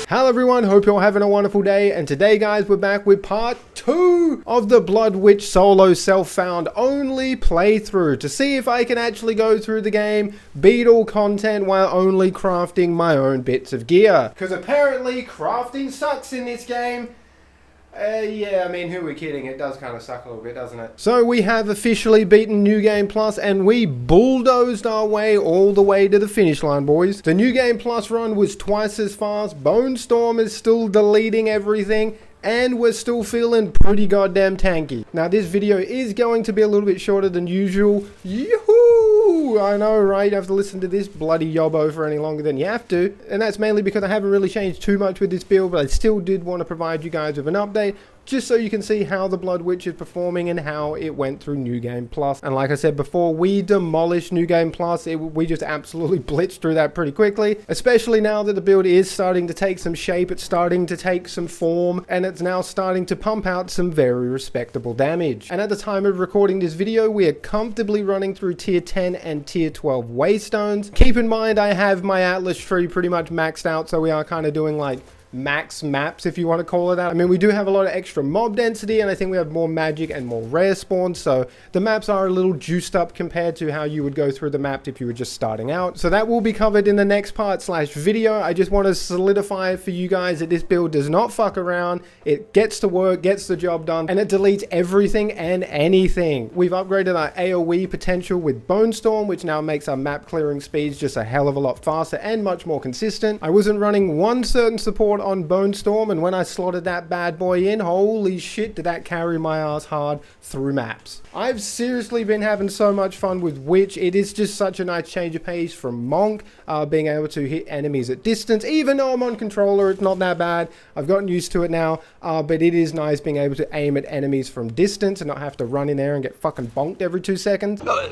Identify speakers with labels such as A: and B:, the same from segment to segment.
A: Hello everyone, hope you're having a wonderful day, and today guys we're back with part 2 of the Blood Witch solo self-found only playthrough to see if I can actually go through the game, beat all content while only crafting my own bits of gear. Because apparently crafting sucks in this game. Yeah, I mean, who are we kidding? It does kind of suck a little bit, doesn't it? So we have officially beaten New Game Plus and we bulldozed our way all the way to the finish line, boys. The New Game Plus run was twice as fast. Bonestorm is still deleting everything. And we're still feeling pretty goddamn tanky. Now this video is going to be a little bit shorter than usual. Yoo-hoo! I know, right? You have to listen to this bloody yobbo for any longer than you have to. And that's mainly because I haven't really changed too much with this build, but I still did want to provide you guys with an update, just so you can see how the Blood Witch is performing and how it went through New Game Plus. And like I said before, we demolished New Game Plus. We just absolutely blitzed through that pretty quickly, especially now that the build is starting to take some shape, it's starting to take some form, and it's now starting to pump out some very respectable damage. And at the time of recording this video, we are comfortably running through tier 10 and tier 12 waystones. Keep in mind, I have my Atlas tree pretty much maxed out, so we are kind of doing like max maps, if you want to call it that. I mean, we do have a lot of extra mob density, and I think we have more magic and more rare spawns, so the maps are a little juiced up compared to how you would go through the map if you were just starting out. So that will be covered in the next part slash video. I just want to solidify for you guys that this build does not fuck around. It gets to work, gets the job done, and it deletes everything and anything. We've upgraded our AoE potential with Bonestorm, which now makes our map clearing speeds just a hell of a lot faster and much more consistent. I wasn't running one certain support on Bonestorm, and when I slotted that bad boy in, holy shit, did that carry my ass hard through maps. I've seriously been having so much fun with Witch. It is just such a nice change of pace from Monk, being able to hit enemies at distance. Even though I'm on controller, it's not that bad. I've gotten used to it now, but it is nice being able to aim at enemies from distance and not have to run in there and get fucking bonked every 2 seconds.
B: What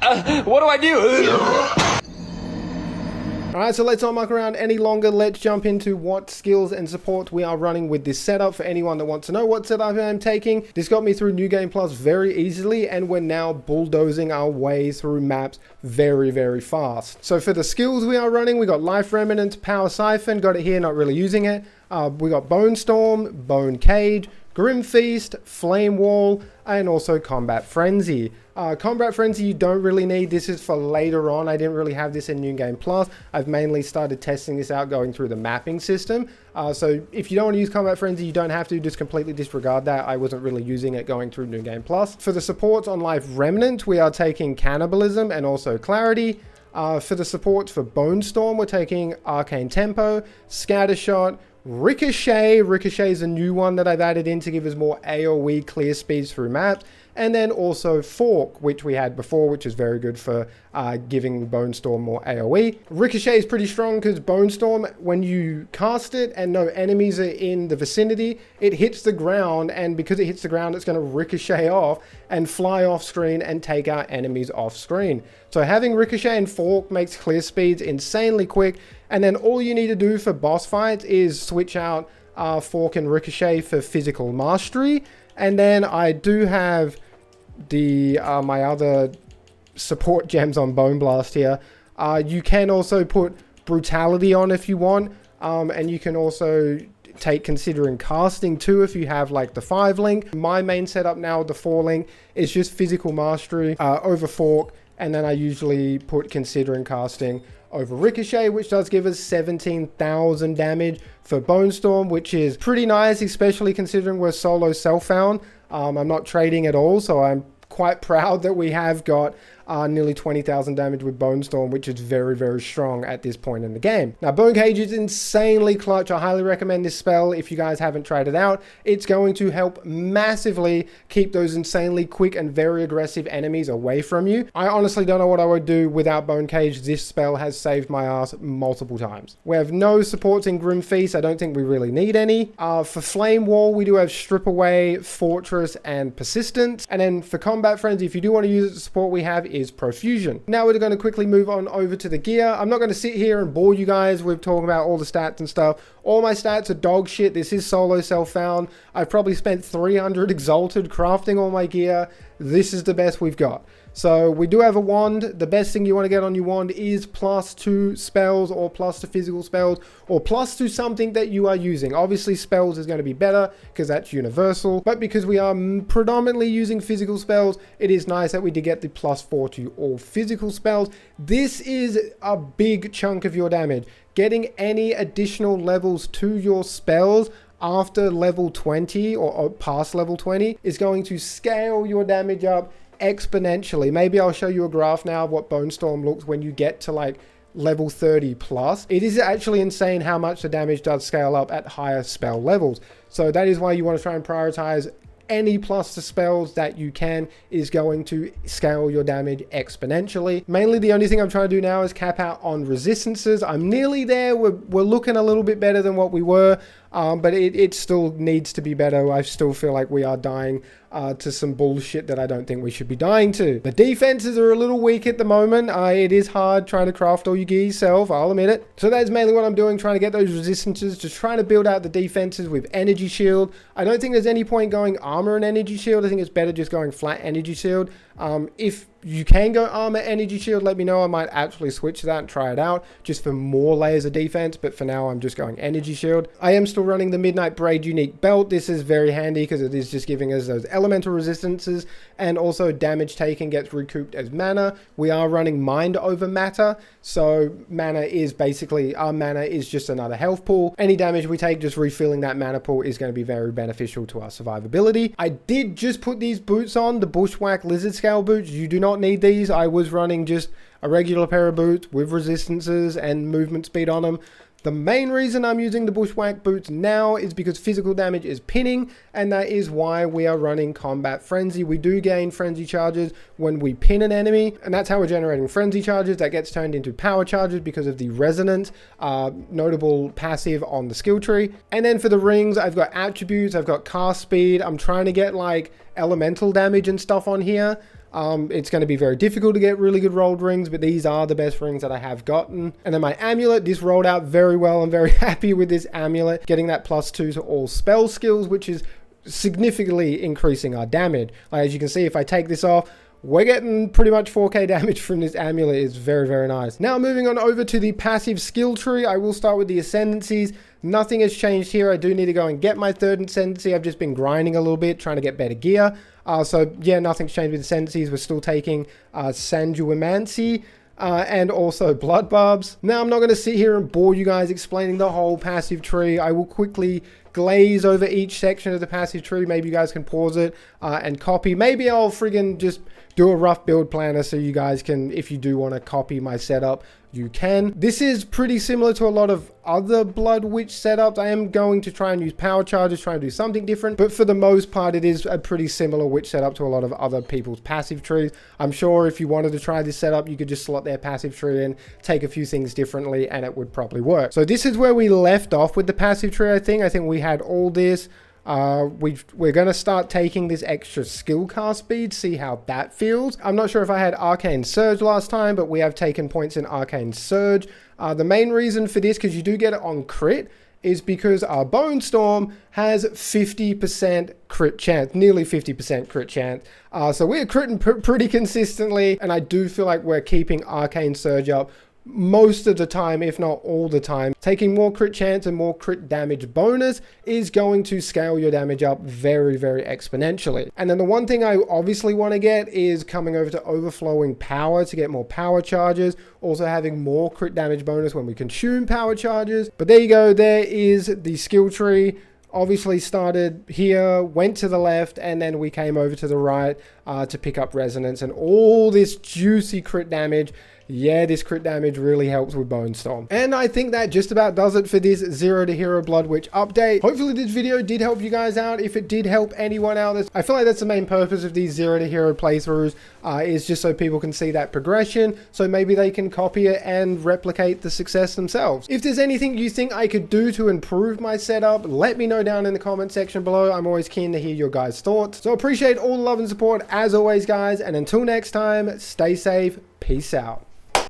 B: do I do?
A: Alright, so let's not muck around any longer. Let's jump into what skills and support we are running with this setup. For anyone that wants to know what setup I'm taking, this got me through New Game Plus very easily, and we're now bulldozing our way through maps very, very fast. So for the skills we are running, we got Life Remnant, Power Siphon, got it here, not really using it. We got Bonestorm, Bone Cage, Grim Feast, Flame Wall, and also Combat Frenzy. Combat Frenzy you don't really need. This is for later on. I didn't really have this in New Game Plus. I've mainly started testing this out going through the mapping system. So if you don't want to use Combat Frenzy, you don't have to. Just completely disregard that. I wasn't really using it going through New Game Plus. For the supports on Life Remnant, we are taking Cannibalism and also Clarity. For the supports for Bonestorm, we're taking Arcane Tempo, Scattershot, Ricochet. Ricochet is a new one that I've added in to give us more AoE clear speeds through maps. And then also Fork, which we had before, which is very good for giving Bonestorm more AoE. Ricochet is pretty strong because Bonestorm, when you cast it and no enemies are in the vicinity, it hits the ground, and because it hits the ground, it's going to ricochet off and fly off screen and take out enemies off screen. So having Ricochet and Fork makes clear speeds insanely quick, and then all you need to do for boss fights is switch out Fork and Ricochet for physical mastery. And then I do have the my other support gems on Bone Blast here. You can also put Brutality on if you want, and you can also take Considering Casting too if you have like the 5 link. My main setup now with the 4 link is just physical mastery over Fork, and then I usually put Considering Casting over Ricochet, which does give us 17,000 damage for Bonestorm, which is pretty nice, especially considering we're solo self-found. I'm not trading at all, so I'm quite proud that we have got nearly 20,000 damage with Bonestorm, which is very, very strong at this point in the game. Now, Bone Cage is insanely clutch. I highly recommend this spell if you guys haven't tried it out. It's going to help massively keep those insanely quick and very aggressive enemies away from you. I honestly don't know what I would do without Bone Cage. This spell has saved my ass multiple times. We have no supports in Grim Feast. I don't think we really need any. For Flame Wall, we do have Strip Away, Fortress, and Persistence. And then for Combat Frenzy, if you do want to use it, the support we have is Profusion. Now we're going to quickly move on over to the gear. I'm not going to sit here and bore you guys with talking about all the stats and stuff. All my stats are dog shit. This is solo self-found. I've probably spent 300 exalted crafting all my gear. This is the best we've got. So we do have a wand. The best thing you want to get on your wand is +2 spells, or +2 physical spells, or +2 something that you are using. Obviously spells is going to be better because that's universal, but because we are predominantly using physical spells, it is nice that we did get the +4 to all physical spells. This is a big chunk of your damage. Getting any additional levels to your spells after level 20 or past level 20 is going to scale your damage up exponentially. Maybe I'll show you a graph now of what Bonestorm looks when you get to like level 30 plus. It is actually insane how much the damage does scale up at higher spell levels. So that is why you want to try and prioritize any plus the spells that you can is going to scale your damage exponentially. Mainly the only thing I'm trying to do now is cap out on resistances. I'm nearly there. We're looking a little bit better than what we were, but it still needs to be better. I still feel like we are dying to some bullshit that I don't think we should be dying to. The defenses are a little weak at the moment. It is hard trying to craft all your gear yourself, I'll admit it. So that's mainly what I'm doing, trying to get those resistances, just trying to build out the defenses with energy shield. I don't think there's any point going armor and energy shield. I think it's better just going flat energy shield. If you can go armor energy shield, let me know. I might actually switch to that and try it out just for more layers of defense, but for now I'm just going energy shield. I am still running the Midnight Braid unique belt. This is very handy because it is just giving us those elemental resistances, and also damage taken gets recouped as mana. We are running mind over matter, so mana is basically, our mana is just another health pool. Any damage we take, just refilling that mana pool is going to be very beneficial to our survivability. I did just put these boots on, the Bushwhack Lizard Scale boots. You do not need these. I was running just a regular pair of boots with resistances and movement speed on them. The main reason I'm using the Bushwhack boots now is because physical damage is pinning, and that is why we are running Combat Frenzy. We do gain Frenzy charges when we pin an enemy, and that's how we're generating Frenzy charges. That gets turned into power charges because of the Resonant, notable passive on the skill tree. And then for the rings, I've got attributes, I've got cast speed. I'm trying to get like elemental damage and stuff on here. It's going to be very difficult to get really good rolled rings, but these are the best rings that I have gotten. And then my amulet, this rolled out very well. I'm very happy with this amulet, getting that +2 to all spell skills, which is significantly increasing our damage. As you can see, if I take this off, we're getting pretty much 4k damage from this amulet. It's very nice. Now moving on over to the passive skill tree, I will start with the ascendancies. Nothing has changed here. I do need to go and get my third ascendancy. I've just been grinding a little bit, trying to get better gear. So yeah, nothing's changed with ascendancies. We're still taking Sanguimancy and also Blood Barbs. Now I'm not going to sit here and bore you guys explaining the whole passive tree. I will quickly glaze over each section of the passive tree. Maybe you guys can pause it and copy. Maybe I'll friggin' just do a rough build planner so you guys can, if you do want to copy my setup, you can. This is pretty similar to a lot of other Blood Witch setups. I am going to try and use power charges, try and do something different, but for the most part it is a pretty similar witch setup to a lot of other people's passive trees. I'm sure if you wanted to try this setup, you could just slot their passive tree and take a few things differently and it would probably work. So this is where we left off with the passive tree. I think we had all this. We're going to start taking this extra skill cast speed, see how that feels. I'm not sure if I had Arcane Surge last time, but we have taken points in Arcane Surge. The main reason for this, because you do get it on crit, is because our Bonestorm has 50% crit chance, nearly 50% crit chance. So we're critting pretty consistently, and I do feel like we're keeping Arcane Surge up most of the time, if not all the time. Taking more crit chance and more crit damage bonus is going to scale your damage up very exponentially. And then the one thing I obviously want to get is coming over to Overflowing Power to get more power charges, also having more crit damage bonus when we consume power charges. But there you go, there is the skill tree. Obviously started here, went to the left, and then we came over to the right to pick up Resonance and all this juicy crit damage. Yeah, this crit damage really helps with Bonestorm. And I think that just about does it for this Zero to Hero Blood Witch update. Hopefully this video did help you guys out. If it did help anyone out, I feel like that's the main purpose of these Zero to Hero playthroughs, is just so people can see that progression, so maybe they can copy it and replicate the success themselves. If there's anything you think I could do to improve my setup, let me know down in the comment section below. I'm always keen to hear your guys' thoughts. So appreciate all the love and support as always, guys, and until next time, stay safe, peace out.